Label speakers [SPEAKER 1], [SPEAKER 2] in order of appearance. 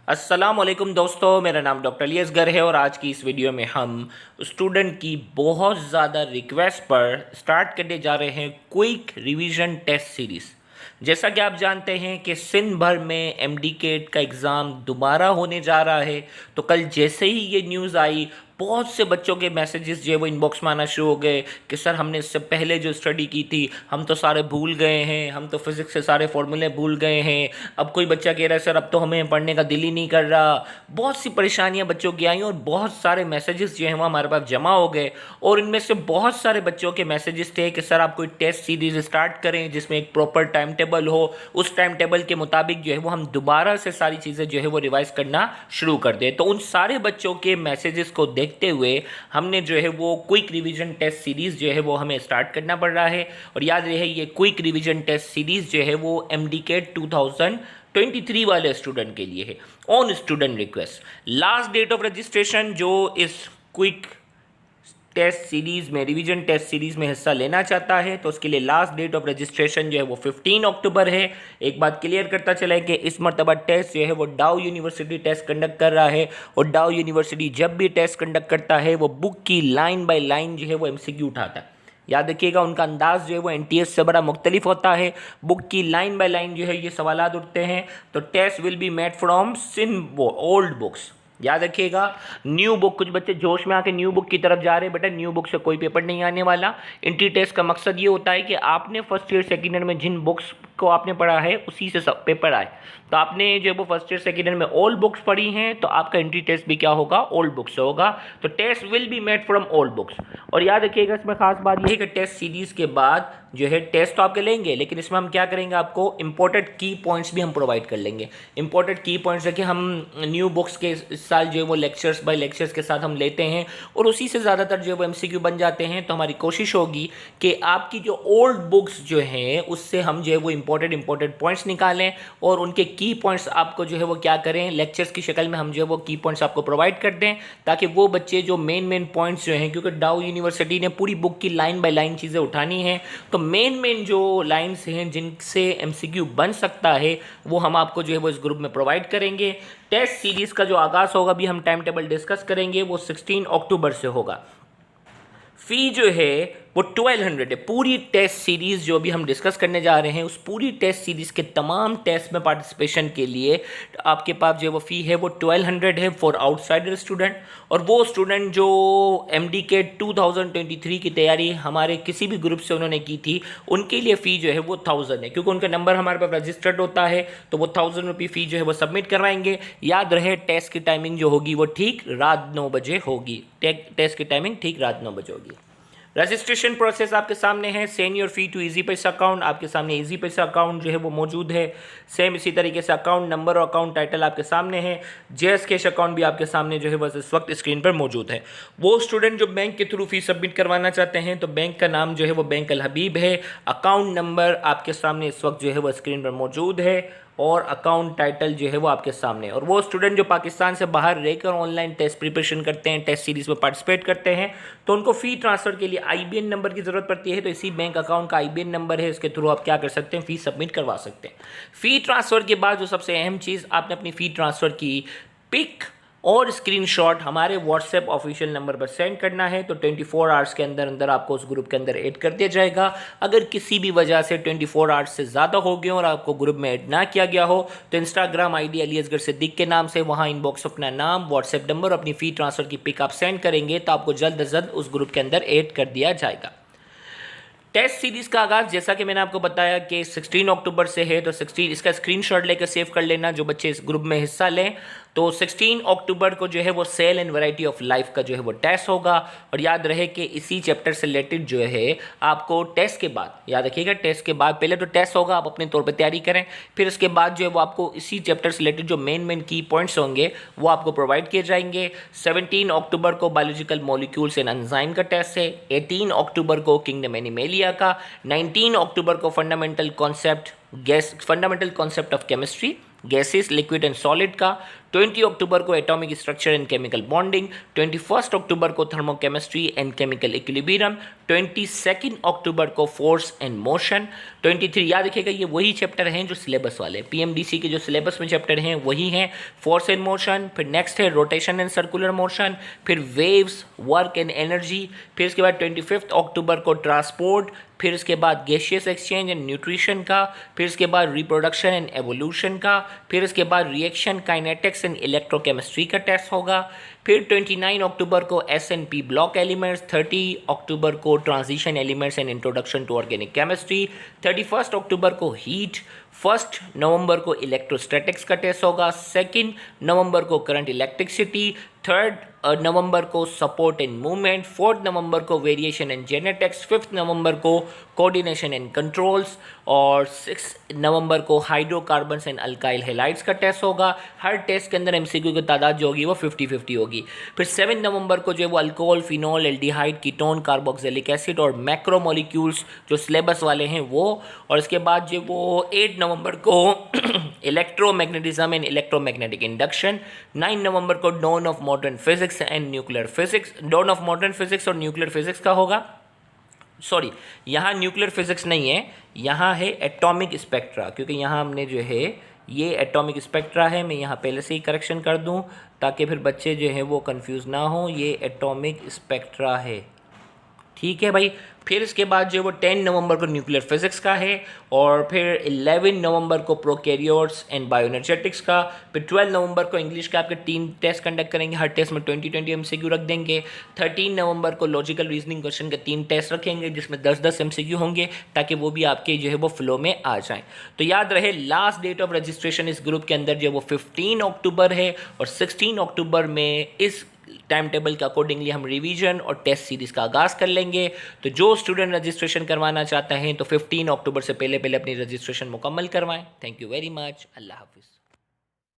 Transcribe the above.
[SPEAKER 1] अस्सलामुअलैकुम दोस्तों, मेरा नाम डॉक्टर अली असगर है और आज की इस वीडियो में हम स्टूडेंट की बहुत ज़्यादा रिक्वेस्ट पर स्टार्ट करने जा रहे हैं क्विक रिवीजन टेस्ट सीरीज़। जैसा कि आप जानते हैं कि सिंध भर में एमडीकेट का एग्ज़ाम दोबारा होने जा रहा है, तो कल जैसे ही ये न्यूज़ आई बहुत से बच्चों के मैसेजेस जो है वो इनबॉक्स में आना शुरू हो गए कि सर हमने इससे पहले जो स्टडी की थी हम तो सारे भूल गए हैं, हम तो फिज़िक्स से सारे फॉर्मूले भूल गए हैं। अब कोई बच्चा कह रहा है सर अब तो हमें पढ़ने का दिल ही नहीं कर रहा। बहुत सी परेशानियां बच्चों की आई और बहुत सारे मैसेजेस जो हैं वो हमारे पास जमा हो गए और इनमें से बहुत सारे बच्चों के मैसेजेस थे कि सर आप कोई टेस्ट सीरीज स्टार्ट करें जिसमें एक प्रॉपर टाइम टेबल हो, उस टाइम टेबल के मुताबिक जो है वो हम दोबारा से सारी चीज़ें जो है वो रिवाइज करना शुरू कर दें। तो उन सारे बच्चों के मैसेजेस को देखते हुए हमने जो है वो क्विक रिवीजन टेस्ट सीरीज़ जो है वो हमें स्टार्ट करना पड़ रहा है। और याद रहे ये क्विक रिवीजन टेस्ट सीरीज़ जो है वो एमडीकेट 2023 वाले स्टूडेंट के लिए है on student request. Last date of registration जो इस क्विक टेस्ट सीरीज़ में रिवीजन टेस्ट सीरीज़ में हिस्सा लेना चाहता है तो उसके लिए लास्ट डेट ऑफ रजिस्ट्रेशन जो है वो 15 अक्टूबर है। एक बात क्लियर करता चला है कि इस मरतबा टेस्ट जो है वो डाउ यूनिवर्सिटी टेस्ट कंडक्ट कर रहा है और डाउ यूनिवर्सिटी जब भी टेस्ट कंडक्ट करता है वो बुक की लाइन बाय लाइन जो है वो एमसीक्यू उठाता है। याद रखिएगा उनका अंदाज जो है वो एनटीएस से बड़ा मुख्तलिफ होता है। बुक की लाइन बाय लाइन जो है ये सवालात उठते हैं। तो test will be made from सिन ओल्ड बुक्स। याद रखिएगा न्यू बुक, कुछ बच्चे जोश में आके न्यू बुक की तरफ जा रहे हैं, बेटा न्यू बुक से कोई पेपर नहीं आने वाला। इंट्री टेस्ट का मकसद ये होता है कि आपने फर्स्ट ईयर सेकेंड ईयर में जिन बुक्स को आपने पढ़ा है उसी से सब पेपर आए। तो आपने जो है वो फर्स्ट ईयर सेकेंड ईयर में ओल्ड बुक्स पढ़ी हैं तो आपका एंट्री टेस्ट भी क्या होगा, ओल्ड बुक्स से होगा। तो test will be made from old books. और याद रखिएगा इसमें खास बात यह है कि टेस्ट सीरीज के बाद जो है टेस्ट तो आपके लेंगे लेकिन इसमें हम क्या करेंगे, आपको इंपॉर्टेंट की पॉइंट्स भी हम प्रोवाइड कर लेंगे। इंपॉर्टेंट की पॉइंट्स है कि हम न्यू बुक्स के इस साल जो है वो लेक्चर्स बाय लेक्चर्स के साथ हम लेते हैं और उसी से ज़्यादातर जो है वो एमसीक्यू बन जाते हैं। तो हमारी कोशिश होगी कि आपकी जो ओल्ड बुक्स जो हैं उससे हम जो है वो इंपॉर्टेंट पॉइंट्स निकालें और उनके की पॉइंट्स आपको जो है वो क्या करें, लेक्चर्स की शक्ल में हम जो है वो की पॉइंट्स आपको प्रोवाइड कर दें ताकि वो बच्चे जो मेन पॉइंट्स जो हैं, क्योंकि डाउ यूनिवर्सिटी ने पूरी बुक की लाइन बाय लाइन चीज़ें उठानी हैं, तो मेन जो लाइंस हैं जिनसे एमसीक्यू बन सकता है वो हम आपको जो है वो इस ग्रुप में प्रोवाइड करेंगे। टेस्ट सीरीज़ का जो आगाज़ होगा भी हम टाइम टेबल डिस्कस करेंगे, वो 16 अक्टूबर से होगा। फ़ी जो है वो 1200 है। पूरी टेस्ट सीरीज़ जो भी हम डिस्कस करने जा रहे हैं उस पूरी टेस्ट सीरीज़ के तमाम टेस्ट में पार्टिसिपेशन के लिए आपके पास जो वो फ़ी है वो 1200 है फॉर आउटसाइडर स्टूडेंट। और वो स्टूडेंट जो एमडीकेट 2023 की तैयारी हमारे किसी भी ग्रुप से उन्होंने की थी उनके लिए फ़ी जो है वो 1000 है, क्योंकि उनका नंबर हमारे पास रजिस्टर्ड होता है तो वो 1000 रुपये फ़ी जो है वो सबमिट करवाएंगे। याद रहे टेस्ट की टाइमिंग जो होगी वो ठीक रात 9 बजे होगी। टेस्ट की टाइमिंग ठीक रात 9 बजे होगी। रजिस्ट्रेशन प्रोसेस आपके सामने है। Send your fee to Easypaisa account, आपके सामने इजी पैसा अकाउंट जो है वो मौजूद है। सेम इसी तरीके से अकाउंट नंबर और अकाउंट टाइटल आपके सामने है। जेएस कैश अकाउंट भी आपके सामने जो है बस इस वक्त स्क्रीन पर मौजूद है। वो स्टूडेंट जो बैंक के थ्रू फी सबमिट करवाना चाहते हैं तो बैंक का नाम जो है वो बैंक अल हबीब है। अकाउंट नंबर आपके सामने इस वक्त जो है वो स्क्रीन पर मौजूद है और अकाउंट टाइटल जो है वो आपके सामने। और वो स्टूडेंट जो पाकिस्तान से बाहर रहकर ऑनलाइन टेस्ट प्रिपरेशन करते हैं, टेस्ट सीरीज़ में पार्टिसिपेट करते हैं, तो उनको फ़ी ट्रांसफ़र के लिए आईबीएन नंबर की ज़रूरत पड़ती है। तो इसी बैंक अकाउंट का आईबीएन नंबर है, इसके थ्रू आप क्या कर सकते हैं, फ़ी सबमिट करवा सकते हैं। फ़ी ट्रांसफ़र के बाद जो सबसे अहम चीज़, आपने अपनी फ़ी ट्रांसफ़र की पिक और स्क्रीनशॉट हमारे व्हाट्सएप ऑफिशियल नंबर पर सेंड करना है। तो 24 आवर्स के अंदर अंदर आपको उस ग्रुप के अंदर ऐड कर दिया जाएगा। अगर किसी भी वजह से 24 आवर्स से ज़्यादा हो गए और आपको ग्रुप में ऐड ना किया गया हो तो इंस्टाग्राम आईडी अली असगर सिद्दीक के नाम से वहाँ इनबॉक्स अपना नाम, व्हाट्सएप नंबर, अपनी फ़ी ट्रांसफ़र की पिक आप सेंड करेंगे तो आपको जल्द अज जल्द उस ग्रुप के अंदर ऐड कर दिया जाएगा। टेस्ट सीरीज़ का आगाज़ जैसा कि मैंने आपको बताया कि 16 अक्टूबर से है, तो 16 इसका स्क्रीनशॉट लेकर सेव कर लेना जो बच्चे इस ग्रुप में हिस्सा लें। तो 16 अक्टूबर को जो है वो cell and variety of life का जो है वो टेस्ट होगा। और याद रहे कि इसी चैप्टर से रिलेटेड जो है आपको टेस्ट के बाद, याद रखिएगा टेस्ट के बाद पहले तो टेस्ट होगा, आप अपने तौर पर तैयारी करें, फिर उसके बाद जो है वो आपको इसी चैप्टर से रिलेटेड जो मेन की पॉइंट्स होंगे वो आपको प्रोवाइड किए जाएंगे। 17 अक्टूबर को बायोलॉजिकल मॉलिक्यूल्स एंड एंजाइम का टेस्ट है। 18 अक्टूबर को किंगडम एनिमेलिया का। 19 अक्टूबर को fundamental concept of chemistry, gases, liquid and solid का। 20 अक्टूबर को atomic structure and chemical bonding, 21 अक्टूबर को थर्मोकेमिस्ट्री एंड केमिकल इक्विलिब्रियम, 22 अक्टूबर को फोर्स एंड मोशन, 23 याद रखिएगा ये वही चैप्टर हैं जो सिलेबस वाले, पीएमडीसी के जो सिलेबस में चैप्टर हैं वही हैं, फोर्स एंड मोशन, फिर नेक्स्ट है रोटेशन एंड सर्कुलर मोशन, फिर वेव्स, वर्क एंड एनर्जी, फिर इसके बाद 25 अक्टूबर को ट्रांसपोर्ट, फिर इसके बाद गैसियस एक्सचेंज एंड न्यूट्रिशन का, फिर इसके बाद रिप्रोडक्शन एंड एवोल्यूशन का, फिर इसके बाद रिएक्शन काइनेटिक्स एंड इलेक्ट्रोकेमिस्ट्री का टेस्ट होगा, फिर 29 अक्टूबर को एसएनपी ब्लॉक एलिमेंट्स, 30 अक्टूबर को transition elements and introduction to organic chemistry, 31 अक्टूबर को हीट, 1 नवंबर को इलेक्ट्रोस्टैटिक्स का टेस्ट होगा, 2 नवंबर को करंट इलेक्ट्रिसिटी, 3 नवंबर को सपोर्ट एंड मूवमेंट, 4 नवंबर को वेरिएशन एंड जेनेटिक्स, 5 नवंबर को कोऑर्डिनेशन एंड कंट्रोल्स और 6 नवंबर को हाइड्रोकार्बन्स एंड अल्काइल हैलाइड्स का टेस्ट होगा। हर टेस्ट के अंदर एमसीक्यू की तादाद जो होगी वो 50-50 होगी। फिर 7 नवंबर को जो है वो alcohol, phenol, aldehyde, ketone, carboxylic acid और मैक्रोमोलिक्यूल्स जो सिलेबस वाले हैं वो, और इसके बाद जो वो 8 नवंबर को इलेक्ट्रोमैग्नेटिज्म एंड इलेक्ट्रोमैग्नेटिक इंडक्शन, 9 नवंबर को dawn of modern physics and nuclear physics, dawn of modern physics और न्यूक्लियर फिजिक्स का होगा। सॉरी, यहाँ न्यूक्लियर फिजिक्स नहीं है, यहाँ है एटॉमिक स्पेक्ट्रा, क्योंकि यहाँ हमने जो है ये एटॉमिक स्पेक्ट्रा है, मैं यहाँ पहले से ही करेक्शन कर दूँ ताकि फिर बच्चे जो हैं वो कंफ्यूज ना हो, ये एटॉमिक स्पेक्ट्रा है, ठीक है भाई। फिर इसके बाद जो वो 10 नवंबर को न्यूक्लियर फिजिक्स का है, और फिर 11 नवंबर को प्रोकैरियोट्स एंड बायोएनर्जेटिक्स का, फिर 12 नवंबर को इंग्लिश के आपके 3 टेस्ट कंडक्ट करेंगे, हर टेस्ट में 20-20 एमसीक्यू रख देंगे। 13 नवंबर को लॉजिकल रीजनिंग क्वेश्चन के 3 टेस्ट रखेंगे जिसमें 10-10 एमसीक्यू होंगे, ताकि वो भी आपके जो है वो फ्लो में आ जाएँ। तो याद रहे लास्ट डेट ऑफ रजिस्ट्रेशन इस ग्रुप के अंदर जो वो 15 अक्टूबर है, और 16 अक्टूबर में इस टाइम टेबल के अकॉर्डिंगली हम रिवीजन और टेस्ट सीरीज़ का आगाज़ कर लेंगे। तो जो स्टूडेंट रजिस्ट्रेशन करवाना चाहते हैं तो 15 अक्टूबर से पहले पहले अपनी रजिस्ट्रेशन मुकम्मल करवाएं। Thank you very much. अल्लाह हाफिज़।